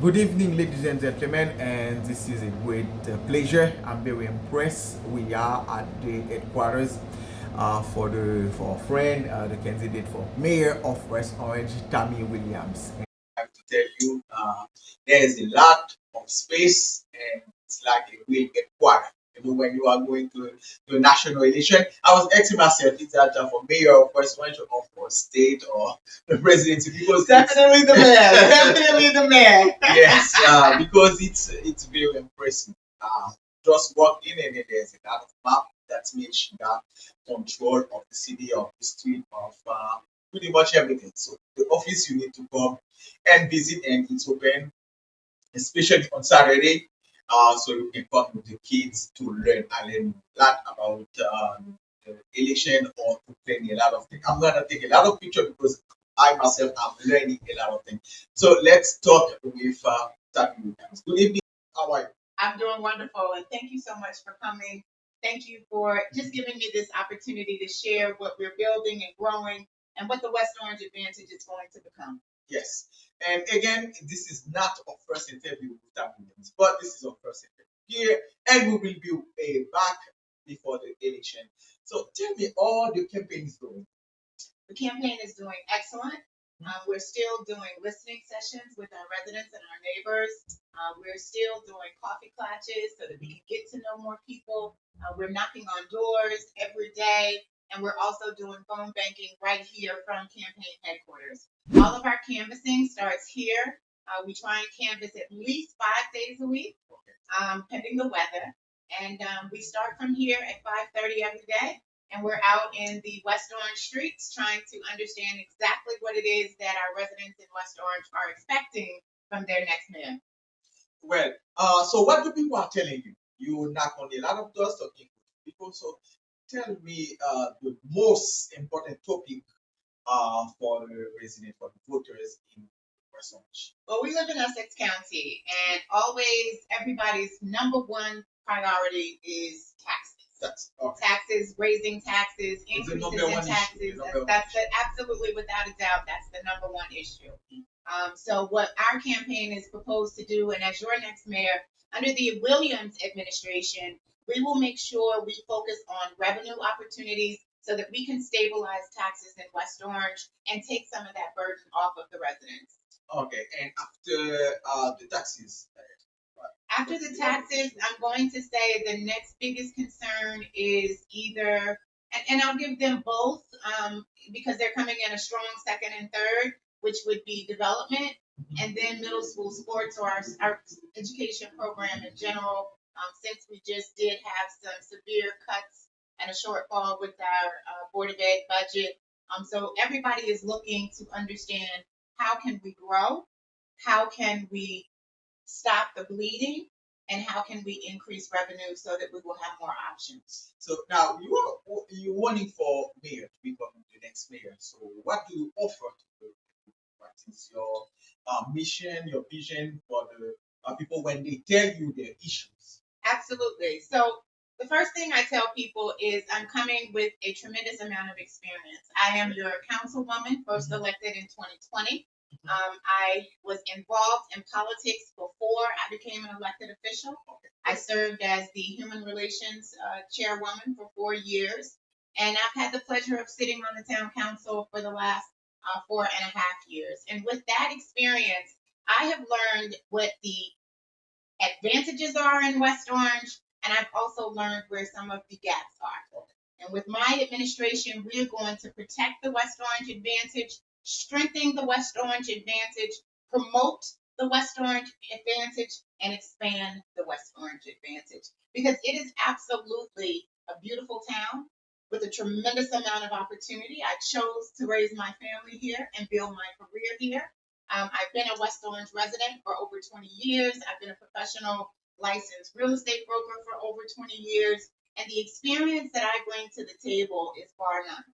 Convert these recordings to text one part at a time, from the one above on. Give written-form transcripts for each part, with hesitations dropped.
Good evening, ladies and gentlemen, and this is a great pleasure. I'm very impressed. We are at the headquarters for our friend, the candidate for mayor of West Orange, Tammy Williams. And I have to tell you, there is a lot of space, and it's like a real headquarters. When you are going to a national election, I was asking myself, is that for mayor of West Orange or for state or the presidency? Because Definitely the man. Definitely the man. Yes, because it's very impressive. Uh, just walk in and then there's a lot of map that makes you got control of the city, of the street, of pretty much everything. So the office you need to come and visit, and it's open, especially on Saturday. So you can come with the kids to learn and learn a lot about the election or to plan a lot of things. I'm gonna take a lot of pictures because I myself am learning a lot of things. So let's talk with Tammy Williams. Good evening. How are you? I'm doing wonderful, and thank you so much for coming. Thank you for just giving me this opportunity to share what we're building and growing and what the West Orange Advantage is going to become. Yes. And again, this is not our first interview with Tammy Williams, but this is our first interview here, and we will be back before the election. So tell me, all the campaign is going. The campaign is doing excellent. We're still doing listening sessions with our residents and our neighbors. We're still doing coffee clutches so that we can get to know more people. We're knocking on doors every day, and we're also doing phone banking right here from campaign headquarters. All of our canvassing starts here. We try and canvass at least 5 days a week, pending the weather. And we start from here at 5:30 every day, and we're out in the West Orange streets trying to understand exactly what it is that our residents in West Orange are expecting from their next mayor. Well, so what do people are telling you? You knock on a lot of doors talking to people. So tell me the most important topic for the resident, for the voters in West Orange. Well, we live in Essex County, and always everybody's number one priority is taxes. Taxes, raising taxes, increases in taxes. That's absolutely without a doubt. That's the number one issue. So what our campaign is proposed to do, and as your next mayor, under the Williams administration, we will make sure we focus on revenue opportunities so that we can stabilize taxes in West Orange and take some of that burden off of the residents. Okay, and after the taxes. After the taxes, I'm going to say the next biggest concern is either, and I'll give them both because they're coming in a strong second and third, which would be development, and then middle school sports or our education program in general, since we just did have some severe cuts and a shortfall with our Board of Ed budget. So everybody is looking to understand how can we grow, how can we stop the bleeding, and how can we increase revenue so that we will have more options. So now you're running for mayor to become the next mayor. So what do you offer to the people? What is your mission, your vision for the people when they tell you their issues? Absolutely. So the first thing I tell people is I'm coming with a tremendous amount of experience. I am your councilwoman, first elected in 2020. I was involved in politics before I became an elected official. I served as the human relations chairwoman for 4 years, and I've had the pleasure of sitting on the town council for the last 4.5 years. And with that experience, I have learned what the advantages are in West Orange, and I've also learned where some of the gaps are. And with my administration, we're going to protect the West Orange advantage, strengthen the West Orange advantage, promote the West Orange advantage, and expand the West Orange advantage. Because it is absolutely a beautiful town with a tremendous amount of opportunity. I chose to raise my family here and build my career here. I've been a West Orange resident for over 20 years. I've been a professional licensed real estate broker for over 20 years. And the experience that I bring to the table is bar none.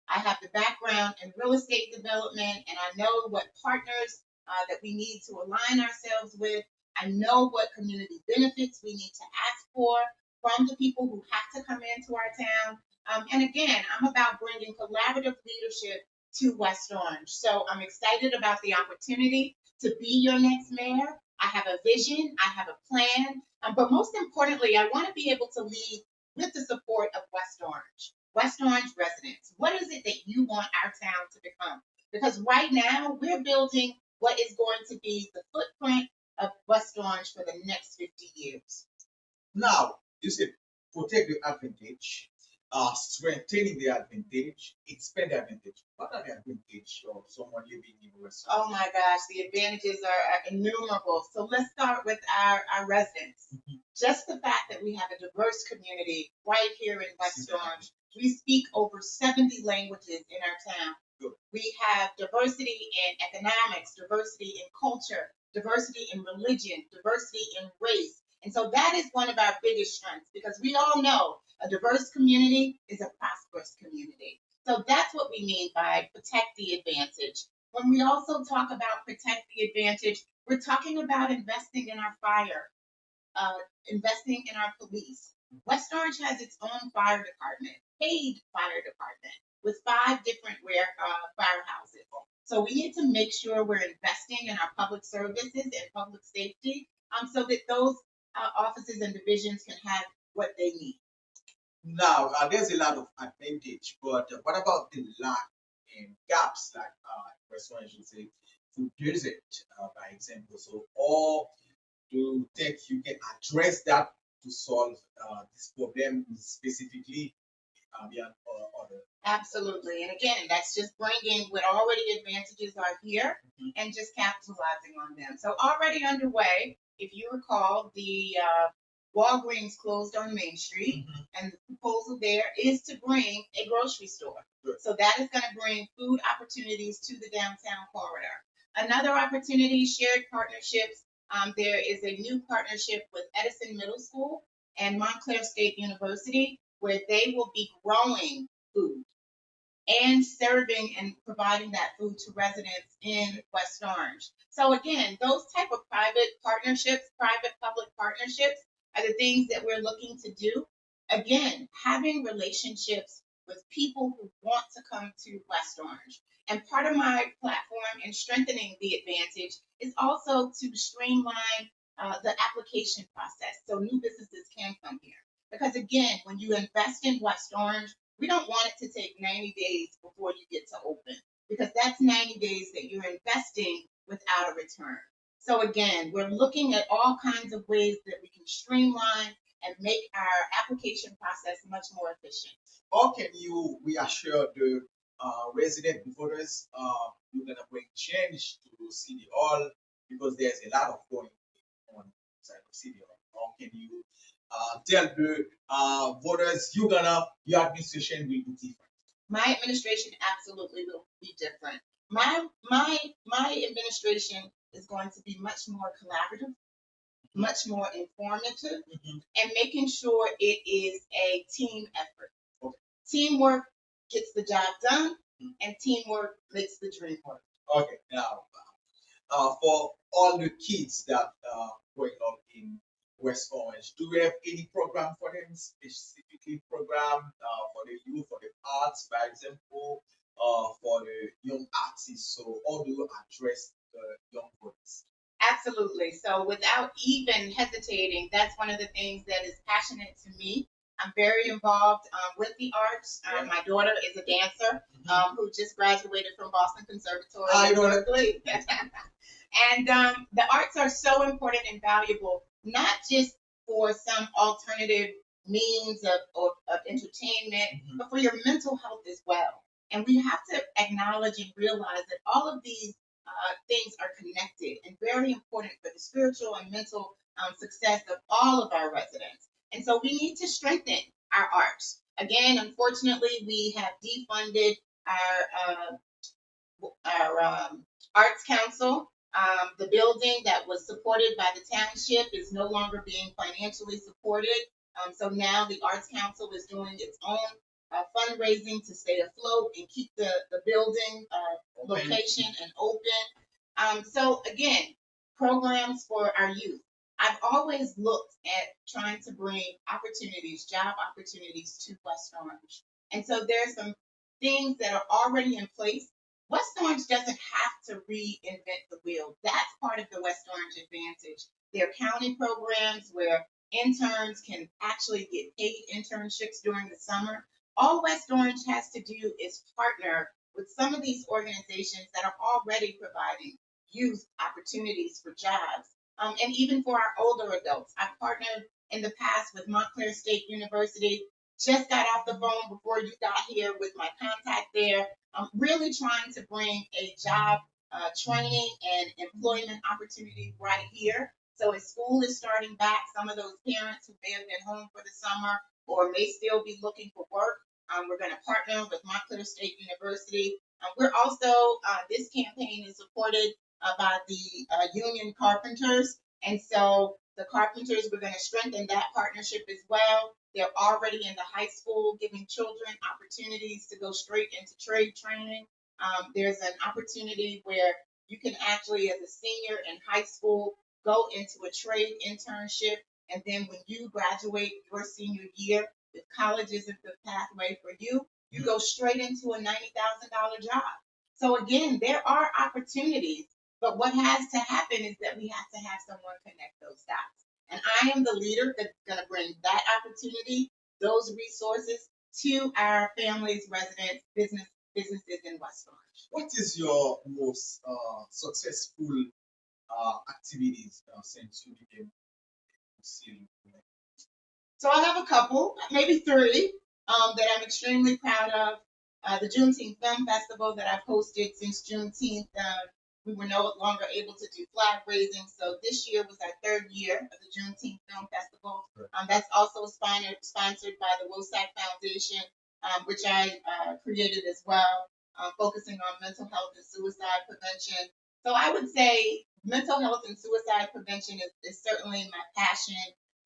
I have the background in real estate development, and I know what partners that we need to align ourselves with. I know what community benefits we need to ask for from the people who have to come into our town. And again, I'm about bringing collaborative leadership to West Orange. So I'm excited about the opportunity to be your next mayor. I have a vision, I have a plan, but most importantly, I want to be able to lead with the support of West Orange. West Orange residents, what is it that you want our town to become? Because right now, we're building what is going to be the footprint of West Orange for the next 50 years. Now, you said protect the advantage, strengthening the advantage, expand the advantage. What are the advantage of someone living in West Orange? Oh my gosh, the advantages are innumerable. So let's start with our residents. Just the fact that we have a diverse community right here in West Orange. We speak over 70 languages in our town. Good. We have diversity in economics, diversity in culture, diversity in religion, diversity in race. And so that is one of our biggest strengths because we all know a diverse community is a prosperous community. So that's what we mean by protect the advantage. When we also talk about protect the advantage, we're talking about investing in our fire, investing in our police. West Orange has its own fire department, paid fire department, with 5 different firehouses. So we need to make sure we're investing in our public services and public safety so that those offices and divisions can have what they need. Now, there's a lot of advantage, but what about the lack and gaps, like restaurant should say, to desert, by example? So, or do you think you can address that to solve this problem specifically beyond other? Absolutely. And again, that's just bringing what already advantages are here and just capitalizing on them. So already underway, if you recall, the Walgreens closed on Main Street, and the proposal there is to bring a grocery store. Good. So that is going to bring food opportunities to the downtown corridor. Another opportunity, shared partnerships. There is a new partnership with Edison Middle School and Montclair State University where they will be growing food and serving and providing that food to residents in West Orange. So again, those type of private partnerships, private public partnerships are the things that we're looking to do. Again, having relationships with people who want to come to West Orange. And part of my platform in strengthening the advantage is also to streamline the application process so new businesses can come here. Because again, when you invest in West Orange, we don't want it to take 90 days before you get to open because that's 90 days that you're investing without a return. So again, we're looking at all kinds of ways that we can streamline and make our application process much more efficient. How can you reassure the resident voters you're gonna bring change to City Hall because there's a lot of going on inside of City Hall? How can you tell the voters your administration will be different? My administration absolutely will be different. My administration is going to be much more collaborative, much more informative, and making sure it is a team effort. Okay. Teamwork gets the job done, and teamwork makes the dream work. Okay, now for all the kids that growing up in West Orange, do we have any program for them, specifically program for the youth, for the arts, by example, for the young artists? So how do you address the young voters? Absolutely. So without even hesitating, that's one of the things that is passionate to me. I'm very involved with the arts. My daughter is a dancer who just graduated from Boston Conservatory in Berkeley. And the arts are so important and valuable, not just for some alternative means of entertainment, but for your mental health as well. And we have to acknowledge and realize that all of these things are connected and very important for the spiritual and mental success of all of our residents. And so we need to strengthen our arts. Again, unfortunately, we have defunded our arts council. The building that was supported by the township is no longer being financially supported. So now the arts council is doing its own fundraising to stay afloat and keep the building location and open. So again, programs for our youth. I've always looked at trying to bring opportunities, job opportunities to West Orange. And so there's some things that are already in place West Orange doesn't have to reinvent the wheel. That's part of the West Orange advantage. There are county programs where interns can actually get paid internships during the summer. All West Orange has to do is partner with some of these organizations that are already providing youth opportunities for jobs. And even for our older adults, I've partnered in the past with Montclair State University. Just got off the phone before you got here with my contact there. I'm really trying to bring a job training and employment opportunity right here. So as school is starting back, some of those parents who may have been home for the summer or may still be looking for work, we're going to partner with Montclair State University. We're also, this campaign is supported by the union carpenters. And so the carpenters, we're going to strengthen that partnership as well. They're already in the high school giving children opportunities to go straight into trade training. There's an opportunity where you can actually, as a senior in high school, go into a trade internship. And then when you graduate your senior year, if college isn't the pathway for you, you go straight into a $90,000 job. So again, there are opportunities, but what has to happen is that we have to have someone connect those dots. And I am the leader that's going to bring that opportunity, those resources to our families, residents, businesses in West Orange. What is your most successful activities since you became city? So I have a couple, maybe three, that I'm extremely proud of. The Juneteenth Film Festival that I've hosted since Juneteenth. We were no longer able to do flag raising, so this year was our third year of the Juneteenth Film Festival. That's also sponsored by the WOSAC Foundation, which I created as well, focusing on mental health and suicide prevention. So I would say mental health and suicide prevention is certainly my passion,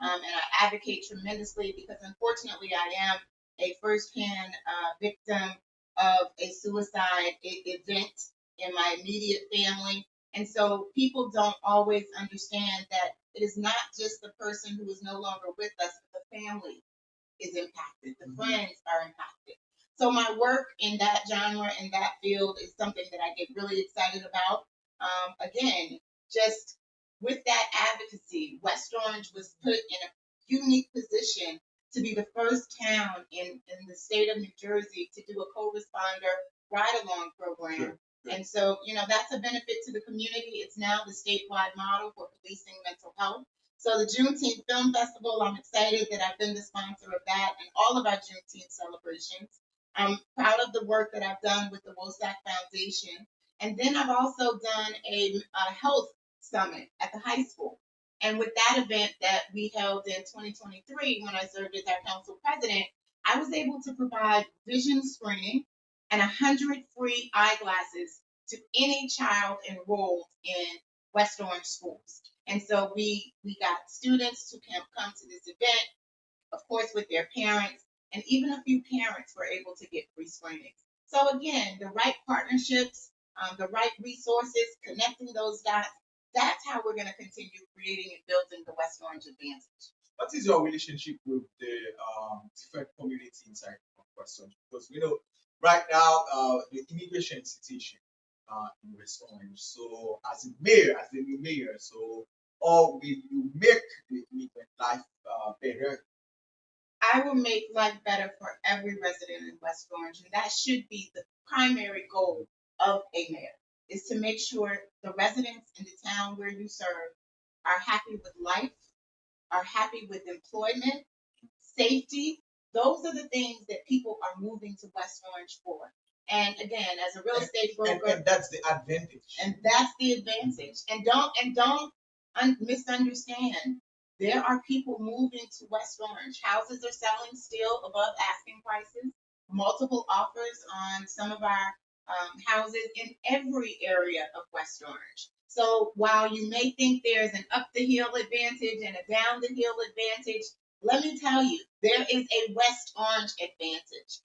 and I advocate tremendously because unfortunately I am a firsthand victim of a suicide event in my immediate family. And so people don't always understand that it is not just the person who is no longer with us, but the family is impacted, the friends are impacted. So my work in that genre, in that field, is something that I get really excited about. Again, just with that advocacy, West Orange was put in a unique position to be the first town in the state of New Jersey to do a co-responder ride-along program. Sure. And so, that's a benefit to the community. It's now the statewide model for policing mental health. So the Juneteenth Film Festival, I'm excited that I've been the sponsor of that and all of our Juneteenth celebrations. I'm proud of the work that I've done with the WOSAC Foundation. And then I've also done a health summit at the high school. And with that event that we held in 2023, when I served as our council president, I was able to provide vision screening and 100 free eyeglasses to any child enrolled in West Orange schools. And so we got students to come to this event, of course, with their parents, and even a few parents were able to get free screenings. So again, the right partnerships, the right resources, connecting those dots, that's how we're going to continue creating and building the West Orange advantage. What is your relationship with the different community inside of West Orange? Because right now the immigration situation in West Orange. So as a mayor, as the new mayor, so how will you make the immigrant life better? I will make life better for every resident in West Orange, and that should be the primary goal of a mayor, is to make sure the residents in the town where you serve are happy with life, are happy with employment, safety. Those are the things that people are moving to West Orange for. And again, as a real estate broker, and that's the advantage. And that's the advantage. And don't misunderstand. There are people moving to West Orange. Houses are selling still above asking prices. Multiple offers on some of our houses in every area of West Orange. So while you may think there's an up the hill advantage and a down the hill advantage, let me tell you, there is a West Orange advantage.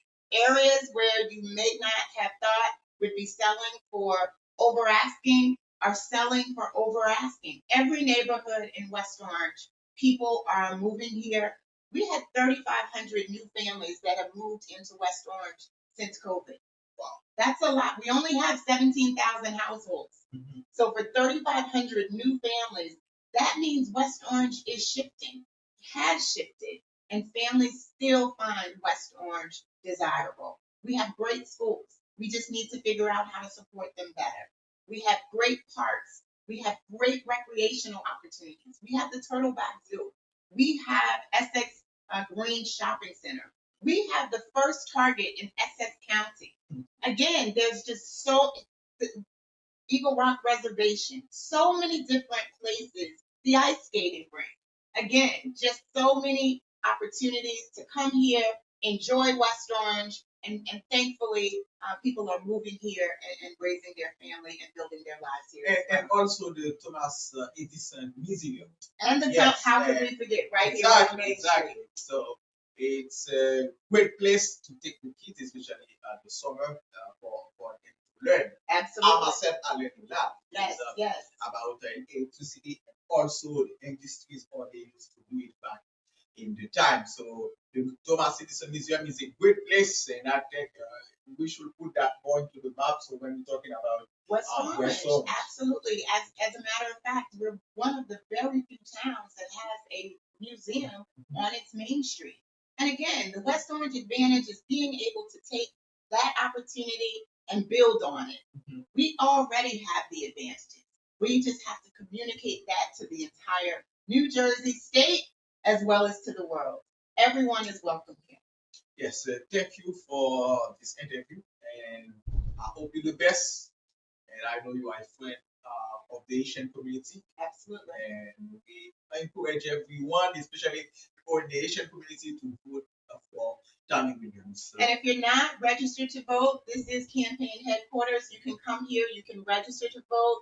Areas where you may not have thought would be selling for over asking are selling for over asking. Every neighborhood in West Orange, people are moving here. We had 3,500 new families that have moved into West Orange since COVID. Wow. That's a lot. We only have 17,000 households. Mhm. So for 3,500 new families, that means West Orange is shifting, has shifted, and families still find West Orange desirable. We have great schools. We just need to figure out how to support them better. We have great parks. We have great recreational opportunities. We have the Turtleback Zoo. We have Essex Green Shopping Center. We have the first Target in Essex County. Again, there's just so Eagle Rock Reservation, so many different places, the ice skating rink. Again, just so many opportunities to come here, enjoy West Orange, and thankfully, people are moving here and raising their family and building their lives here. And also the Thomas Edison Museum. And the Yes, how could we forget right here on exactly, Main exactly. Street? So it's a great place to take the kids, especially the summer, for them to learn. I Absolutely. myself, I learned a lot. Yes, yes. About electricity and also the industries how they used to do it back in the time. So the Thomas Edison Museum is a great place, and I think we should put that more into the map. So when we're talking about West Orange, West Orange, absolutely. As a matter of fact, we're one of the very few towns that has a museum on its main street. And again, the West Orange advantage is being able to take that opportunity and build on it. Mhm. We already have the advantages. We just have to communicate that to the entire New Jersey state as well as to the world. Everyone is welcome here. Yes, thank you for this interview, and I hope you the best. And I know you are a friend of the Asian community, Absolutely. and we encourage everyone, especially people in the Asian community, to vote for Tammy Williams. So, And if you're not registered to vote, this is campaign headquarters. You can come here, you can register to vote.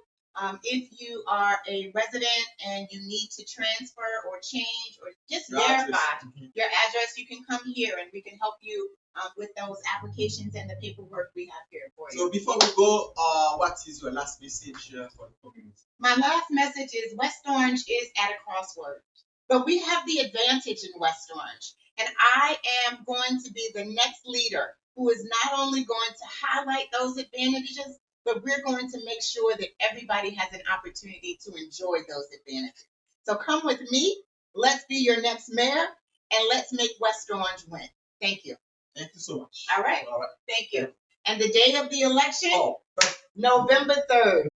If you are a resident and you need to transfer or change or just your verify address. Mhm. your address, you can come here and we can help you with those applications and the paperwork we have here for you. So before we go, what is your last message for the community? My last message is West Orange is at a crossroads, but we have the advantage in West Orange. And I am going to be the next leader who is not only going to highlight those advantages, but we're going to make sure that everybody has an opportunity to enjoy those advantages. So come with me. Let's be your next mayor and let's make West Orange win. Thank you. Thank you so much. All right. All right. Thank you. And the day of the election, Oh, November 3rd.